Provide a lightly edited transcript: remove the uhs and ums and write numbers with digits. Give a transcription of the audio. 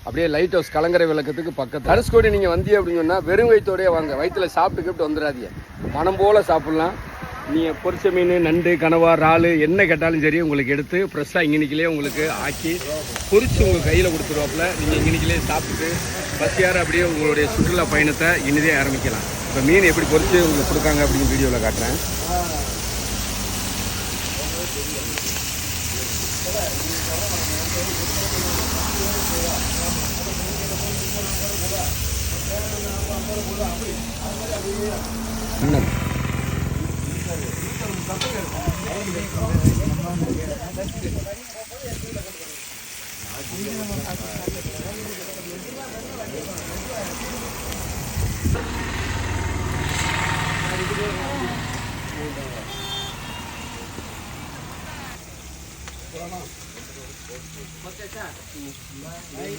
அப்படியே light house கலங்கரை விளக்கத்துக்கு பக்கத்து. தனுஷ்கோடி நீங்கள் வந்தீங்க அப்படின்னு சொன்னால் வெறும் வயிற்றோடய வாங்க, வயிற்றில் சாப்பிட்டுக்கிட்டு வந்துடாதீங்க. மனம் போல் சாப்பிட்லாம். நீங்கள் பொரிச்ச மீன், நண்டு, கனவா, இறால் என்ன கேட்டாலும் சரி உங்களுக்கு எடுத்து ஃப்ரெஷ்ஷாக இங்கனிக்கிலே உங்களுக்கு ஆக்கி பொரிச்சு உங்கள் கையில் கொடுத்துருவாப்புல. நீங்கள் இங்கனிக்கிலே சாப்பிட்டுட்டு பசியார அப்படியே உங்களுடைய சுற்றுலா பயணத்தை இனிதே ஆரம்பிக்கலாம். இப்போ மீன் எப்படி பொரிச்சு உங்களுக்கு கொடுக்காங்க அப்படின்னு வீடியோவில் காட்டுறேன்.